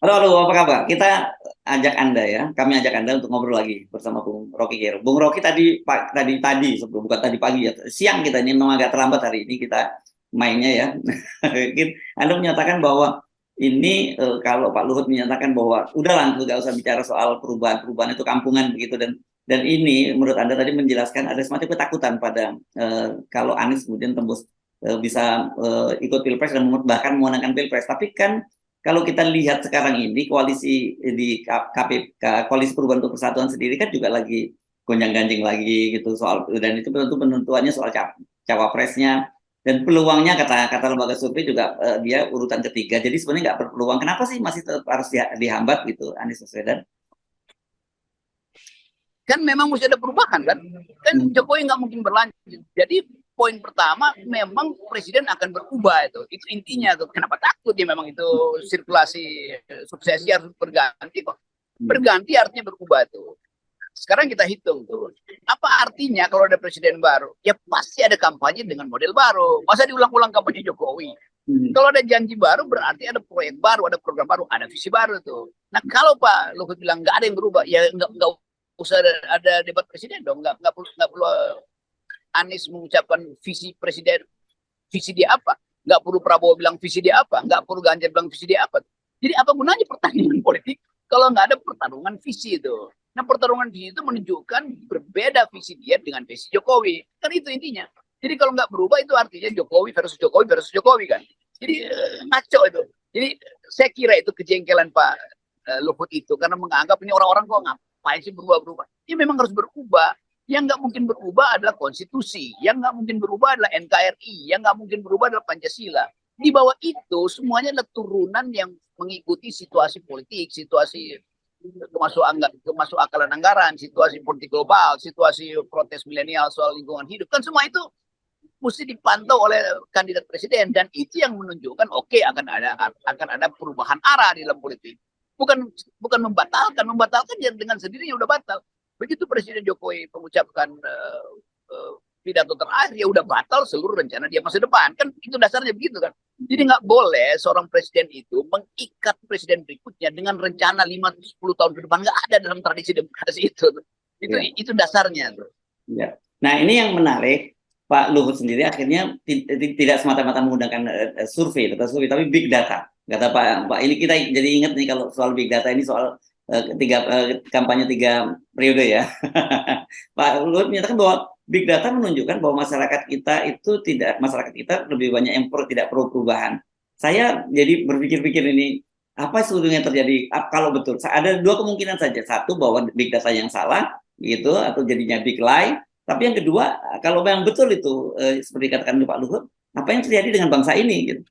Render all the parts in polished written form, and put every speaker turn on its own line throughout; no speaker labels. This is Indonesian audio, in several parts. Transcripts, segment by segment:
Halo, halo, apa kabar? Kita ajak Anda ya, kami ajak Anda untuk ngobrol lagi bersama Bung Rocky Gerung. Bung Rocky tadi sebelum bukan tadi pagi ya, siang kita ini memang agak terlambat hari ini kita mainnya ya. Anda menyatakan bahwa ini kalau Pak Luhut menyatakan bahwa udahlah nggak usah bicara soal perubahan itu kampungan begitu dan ini menurut Anda tadi menjelaskan ada semacam ketakutan pada kalau Anies kemudian tembus bisa ikut pilpres dan bahkan memenangkan pilpres. Tapi kan kalau kita lihat sekarang ini koalisi di koalisi Perubahan untuk Persatuan sendiri kan juga lagi gonjang-ganjing lagi gitu soal dan itu tentu penentuannya soal cawapresnya dan peluangnya kata lembaga survei juga dia urutan ketiga. Jadi sebenarnya nggak berpeluang. Kenapa sih masih tetap harus dihambat gitu Anies Baswedan?
Kan memang mesti ada perubahan kan Jokowi nggak mungkin berlanjut. Jadi poin pertama memang presiden akan berubah, itu intinya tuh. Kenapa takut ya? Memang itu sirkulasi suksesi harus berganti kok. Berganti artinya berubah tuh. Sekarang kita hitung tuh, apa artinya kalau ada presiden baru? Ya pasti ada kampanye dengan model baru. Masa diulang-ulang kampanye Jokowi? Kalau ada janji baru berarti ada proyek baru, ada program baru, ada visi baru tuh. Nah kalau Pak Luhut bilang nggak ada yang berubah, ya nggak usah ada debat presiden dong. Nggak perlu Anies mengucapkan visi presiden, visi dia apa? Nggak perlu Prabowo bilang visi dia apa? Nggak perlu Ganjar bilang visi dia apa? Jadi apa gunanya pertandingan politik kalau nggak ada pertarungan visi itu? Nah pertarungan visi itu menunjukkan berbeda visi dia dengan visi Jokowi. Kan itu intinya. Jadi kalau nggak berubah itu artinya Jokowi versus Jokowi versus Jokowi kan. Jadi ngaco itu. Jadi saya kira itu kejengkelan Pak Luhut itu karena menganggap ini orang-orang kok ngapain sih berubah-berubah. Ya memang harus berubah. Yang nggak mungkin berubah adalah konstitusi, yang nggak mungkin berubah adalah NKRI, yang nggak mungkin berubah adalah Pancasila. Di bawah itu semuanya adalah turunan yang mengikuti situasi politik, situasi kemasuk akalan anggaran, situasi politik global, situasi protes milenial soal lingkungan hidup. Kan semua itu mesti dipantau oleh kandidat presiden dan itu yang menunjukkan oke, akan ada perubahan arah di dalam politik. Bukan bukan membatalkan ya dengan sendirinya udah batal. Begitu Presiden Jokowi mengucapkan pidato terakhir, ya udah batal seluruh rencana dia masa depan. Kan itu dasarnya begitu kan. Jadi nggak boleh seorang presiden itu mengikat presiden berikutnya dengan rencana 5-10 tahun ke depan. Nggak ada dalam tradisi demokrasi itu. Itu dasarnya.
Ya. Nah ini yang menarik. Pak Luhut sendiri akhirnya tidak semata-mata menggunakan survei, tapi big data. Kata Pak ini kita jadi ingat nih kalau soal big data ini soal kampanye 3 periode ya. Pak Luhut menyatakan bahwa big data menunjukkan bahwa masyarakat kita lebih banyak yang tidak pro perubahan. Saya jadi berpikir-pikir ini apa sebetulnya terjadi kalau betul. Ada dua kemungkinan saja. Satu bahwa big data yang salah gitu atau jadinya big lie. Tapi yang kedua, kalau memang betul itu seperti katakan Pak Luhut, apa yang terjadi dengan bangsa ini gitu.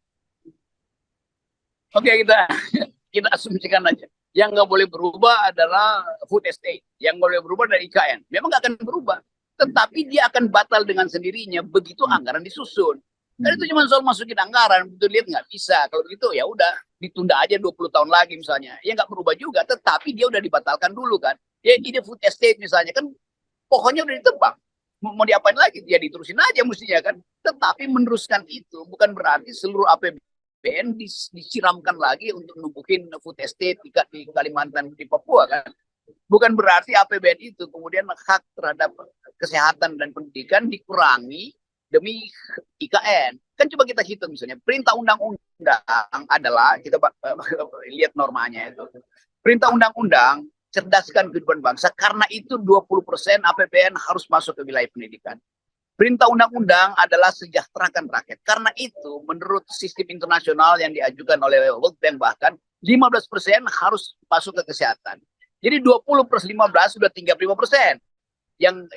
Oke, kita asumsikan aja. Yang nggak boleh berubah adalah food estate. Yang boleh berubah dari IKN. Memang nggak akan berubah. Tetapi dia akan batal dengan sendirinya begitu anggaran disusun. Kan itu cuma soal masukin anggaran. Betul lihat nggak bisa. Kalau begitu ya udah ditunda aja 20 tahun lagi misalnya. Ya nggak berubah juga. Tetapi dia udah dibatalkan dulu kan. Ya ide food estate misalnya kan pohonnya udah ditebang. Mau diapain lagi? Ya diterusin aja mestinya kan. Tetapi meneruskan itu bukan berarti seluruh APBN disiramkan lagi untuk numpukin food estate di Kalimantan, di Papua kan. Bukan berarti APBN itu kemudian hak terhadap kesehatan dan pendidikan dikurangi demi IKN. Kan coba kita hitung misalnya, perintah undang-undang adalah, kita lihat normanya itu. Perintah undang-undang cerdaskan kehidupan bangsa, karena itu 20% APBN harus masuk ke wilayah pendidikan. Perintah undang-undang adalah sejahterakan rakyat. Karena itu, menurut sistem internasional yang diajukan oleh World Bank bahkan, 15% harus masuk ke kesehatan. Jadi 20+15 sudah 35%. Yang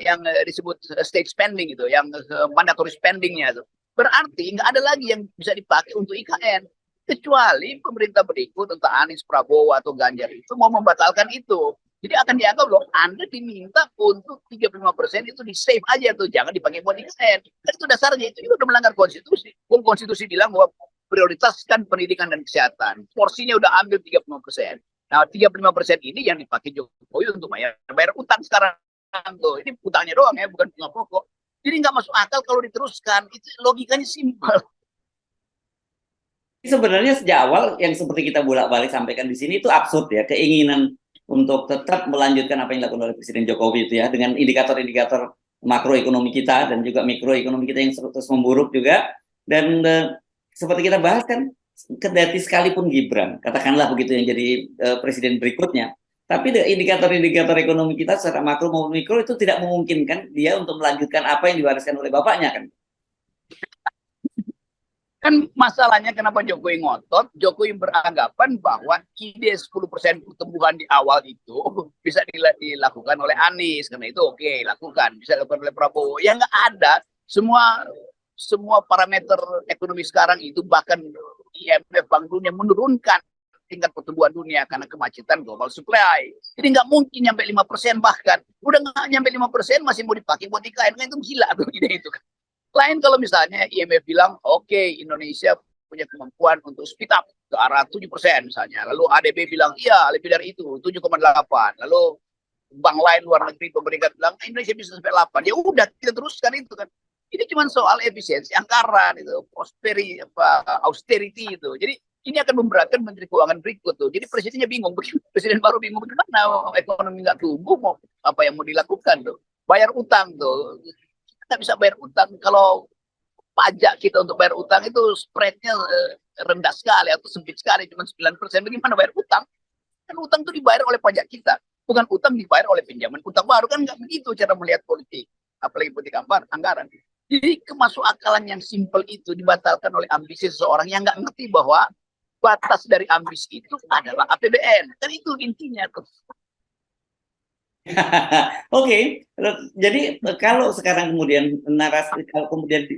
disebut state spending itu, yang mandatory spendingnya itu. Berarti nggak ada lagi yang bisa dipakai untuk IKN. Kecuali pemerintah berikut, entah Anies, Prabowo, atau Ganjar itu mau membatalkan itu. Jadi akan dianggap loh, Anda diminta untuk 35% itu di-save aja tuh, jangan dipakai buat IKN. Kan itu dasarnya, itu juga udah melanggar konstitusi. Konstitusi bilang bahwa prioritaskan pendidikan dan kesehatan. Porsinya udah ambil 35%. Nah, 35% ini yang dipakai Jokowi untuk bayar utang sekarang tuh. Ini utangnya doang ya, bukan bunga pokok. Jadi nggak masuk akal kalau diteruskan. Itu logikanya simpel.
sebenarnya sejak awal yang seperti kita bolak-balik sampaikan di sini itu absurd ya, keinginan untuk tetap melanjutkan apa yang dilakukan oleh Presiden Jokowi itu ya, dengan indikator-indikator makroekonomi kita dan juga mikroekonomi kita yang terus memburuk juga. Dan seperti kita bahas kan, kendati sekalipun Gibran, katakanlah begitu yang jadi presiden berikutnya, tapi indikator-indikator ekonomi kita secara makro maupun mikro itu tidak memungkinkan dia untuk melanjutkan apa yang diwariskan oleh bapaknya kan.
Kan masalahnya kenapa Jokowi ngotot, Jokowi beranggapan bahwa ide 10% pertumbuhan di awal itu bisa dilakukan oleh Anies, karena itu oke, lakukan, bisa dilakukan oleh Prabowo. Ya nggak ada, semua parameter ekonomi sekarang itu, bahkan IMF, Bank Dunia menurunkan tingkat pertumbuhan dunia karena kemacetan global supply. Jadi nggak mungkin nyampe 5%, bahkan udah nggak nyampe 5% masih mau dipakai buat IKN, kan itu gila tuh ide itu kan. Lain kalau misalnya IMF bilang, oke, Indonesia punya kemampuan untuk speed up ke arah 7% misalnya. Lalu ADB bilang, iya lebih dari itu, 7,8. Lalu bank lain luar negeri, pemerintah bilang, Indonesia bisa sampai 8. Ya udah, kita teruskan itu kan. Ini cuma soal efisiensi anggaran, itu, austerity itu. Jadi ini akan memberatkan Menteri Keuangan berikut tuh. Jadi presidennya bingung, presiden baru bingung, bagaimana ekonomi nggak tumbuh, mau apa yang mau dilakukan tuh. Bayar utang tuh, kita bisa bayar utang kalau pajak kita untuk bayar utang itu spreadnya rendah sekali atau sempit sekali, cuma 9%. Bagaimana bayar utang? Kan utang itu dibayar oleh pajak kita, bukan utang dibayar oleh pinjaman utang baru. Kan nggak begitu cara melihat politik, apalagi politik anggaran. Jadi kemasuk akalan yang simpel itu dibatalkan oleh ambisi seseorang yang nggak ngerti bahwa batas dari ambisi itu adalah APBN. Kan itu intinya.
Oke, jadi kalau sekarang kemudian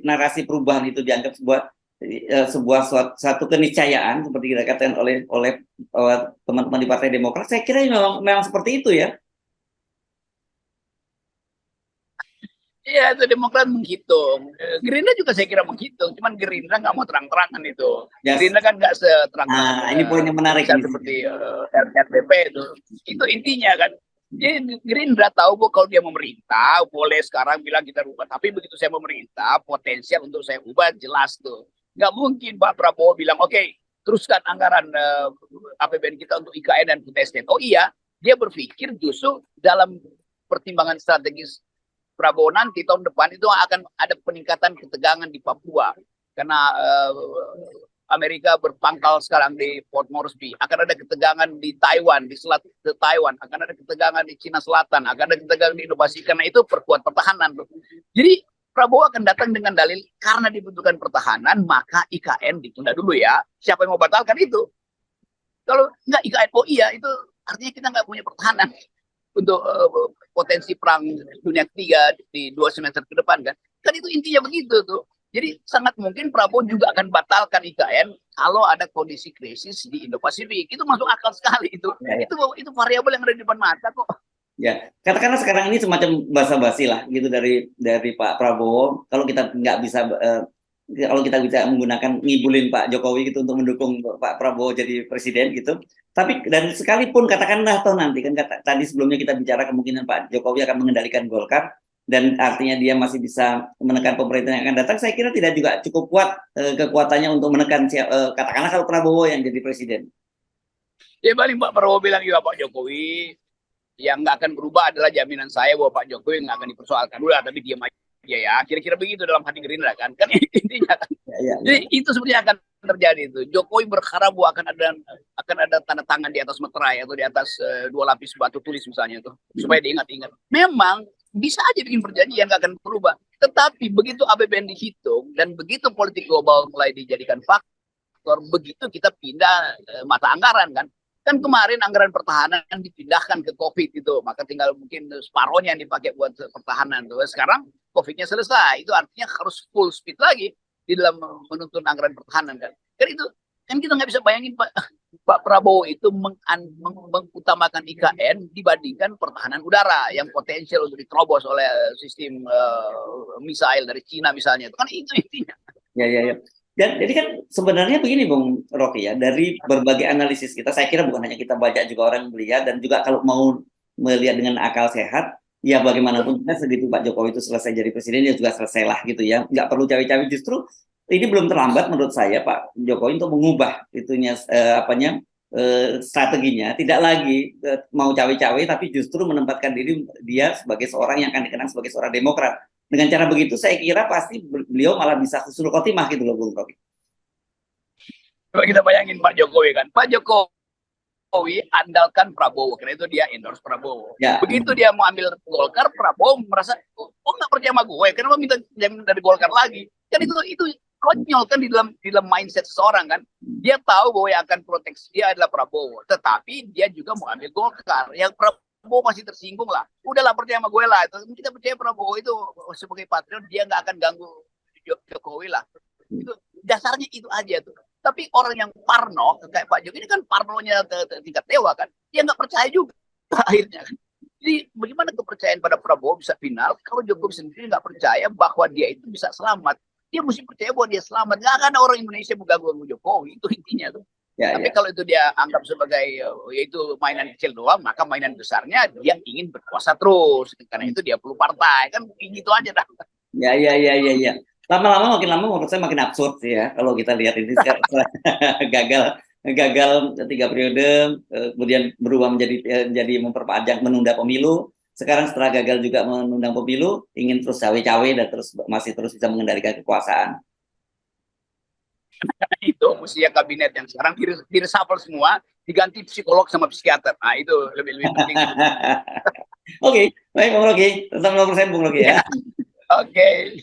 narasi perubahan itu dianggap sebuah satu keniscayaan seperti kita katakan oleh teman-teman di Partai Demokrat, saya kira memang seperti itu ya.
Iya, itu Demokrat menghitung. Gerindra juga saya kira menghitung, cuman Gerindra nggak mau terang-terangan itu.
Yes.
Gerindra kan nggak seterang-terangan.
Ini poin yang menarik ini.
Seperti RPP itu. Itu intinya kan. Jadi Gerindra tahu bu, kalau dia memerintah boleh sekarang bilang kita rubah, tapi begitu saya memerintah potensial untuk saya ubah jelas tuh. Nggak mungkin Pak Prabowo bilang oke, teruskan anggaran APBN kita untuk IKN dan PTSD. Oh iya, dia berpikir justru dalam pertimbangan strategis Prabowo nanti tahun depan itu akan ada peningkatan ketegangan di Papua karena Amerika berpangkal sekarang di Port Moresby, akan ada ketegangan di Taiwan, di selat Taiwan, akan ada ketegangan di Cina Selatan, akan ada ketegangan di Indonesia, karena itu perkuat pertahanan. Jadi Prabowo akan datang dengan dalil karena dibutuhkan pertahanan maka IKN ditunda dulu ya. Siapa yang mau batalkan itu? Kalau nggak IKN, oh iya itu artinya kita nggak punya pertahanan untuk potensi perang dunia ketiga di 2 semester ke depan kan itu intinya begitu tuh. Jadi sangat mungkin Prabowo juga akan batalkan IKN kalau ada kondisi krisis di Indo-Pasifik. Itu masuk akal sekali itu. Ya. Itu variabel yang ada di depan mata kok.
Ya, katakanlah sekarang ini semacam basa-basi lah gitu dari Pak Prabowo. Kalau kita nggak bisa kalau kita bisa menggunakan ngibulin Pak Jokowi gitu untuk mendukung Pak Prabowo jadi presiden gitu. Tapi dan sekalipun katakanlah toh nanti kan tadi sebelumnya kita bicara kemungkinan Pak Jokowi akan mengendalikan Golkar dan artinya dia masih bisa menekan pemerintahan yang akan datang, saya kira tidak juga cukup kuat kekuatannya untuk menekan katakanlah kalau Prabowo yang jadi presiden.
Ya paling Pak Prabowo bilang juga Pak Jokowi yang nggak akan berubah adalah jaminan saya bahwa Pak Jokowi nggak akan dipersoalkan dulu, tapi diam aja ya. Kira-kira begitu dalam hati Gerindra kan intinya kan. Ya. Jadi itu sebenarnya akan terjadi itu. Jokowi berharap bahwa akan ada tanda tangan di atas meterai atau di atas 2 lapis batu tulis misalnya itu supaya diingat-ingat. Memang bisa aja bikin perjanjian nggak akan berubah. Tetapi begitu APBN dihitung dan begitu politik global mulai dijadikan faktor, begitu kita pindah mata anggaran kan. Kan kemarin anggaran pertahanan dipindahkan ke COVID itu, maka tinggal mungkin separohnya yang dipakai buat pertahanan tuh. Sekarang COVID-nya selesai, itu artinya harus full speed lagi di dalam menuntun anggaran pertahanan kan. Kan itu kan kita nggak bisa bayangin Pak Prabowo itu mengutamakan IKN dibandingkan pertahanan udara yang potensial untuk diterobos oleh sistem misail dari Cina misalnya. Itu kan itu intinya.
Ya. Dan jadi kan sebenarnya begini Bung Rocky ya, dari berbagai analisis kita, saya kira bukan hanya kita baca juga orang melihat, dan juga kalau mau melihat dengan akal sehat, ya bagaimanapun segitu Pak Jokowi itu selesai jadi presiden, ya juga selesailah gitu ya, nggak perlu cawe-cawe. Justru ini belum terlambat menurut saya Pak Jokowi untuk mengubah itunya strateginya, tidak lagi mau cawe-cawe, tapi justru menempatkan diri dia sebagai seorang yang akan dikenang sebagai seorang demokrat. Dengan cara begitu saya kira pasti beliau malah bisa husnul khotimah gitu loh Bung Rocky.
Coba kita bayangin Pak Jokowi kan, Pak Jokowi andalkan Prabowo, karena itu dia endorse Prabowo.
Ya.
Begitu dia mau ambil Golkar, Prabowo merasa, oh nggak percaya sama gue, kenapa minta jaminan dari Golkar lagi? Kan itu konyol kan di dalam mindset seseorang kan. Dia tahu bahwa yang akan proteksi dia adalah Prabowo, tetapi dia juga mau ambil Golkar. Yang Prabowo masih tersinggung lah. Udahlah percaya sama gue lah. Kita percaya Prabowo itu sebagai patriot, dia nggak akan ganggu Jokowi lah. Itu dasarnya itu aja tuh. Tapi orang yang parno kayak Pak Jokowi ini kan parnonya tingkat dewa kan, dia nggak percaya juga akhirnya kan. Jadi bagaimana kepercayaan pada Prabowo bisa final kalau Jokowi sendiri nggak percaya bahwa dia itu bisa selamat? Dia mesti percaya bahwa dia selamat. Nggak akan ada orang Indonesia mengganggu Jokowi, itu intinya tuh.
Ya,
tapi
ya.
kalau itu dia anggap sebagai yaitu mainan kecil doang, maka mainan besarnya dia ingin berkuasa terus. Karena itu dia perlu partai kan, gitu aja dah.
Ya. Lama-lama makin lama menurut saya makin absurd sih ya kalau kita lihat ini sekarang gagal 3 periode, kemudian berubah menjadi memperpanjang menunda pemilu. Sekarang setelah gagal juga menunda pemilu, ingin terus cawe-cawe dan masih terus bisa mengendalikan kekuasaan.
Itu mestinya kabinet yang sekarang diresapel semua, diganti psikolog sama psikiater. Nah itu lebih penting.
Oke, baik Bung Rocky, tetap 0% Bung Rocky ya.
Oke.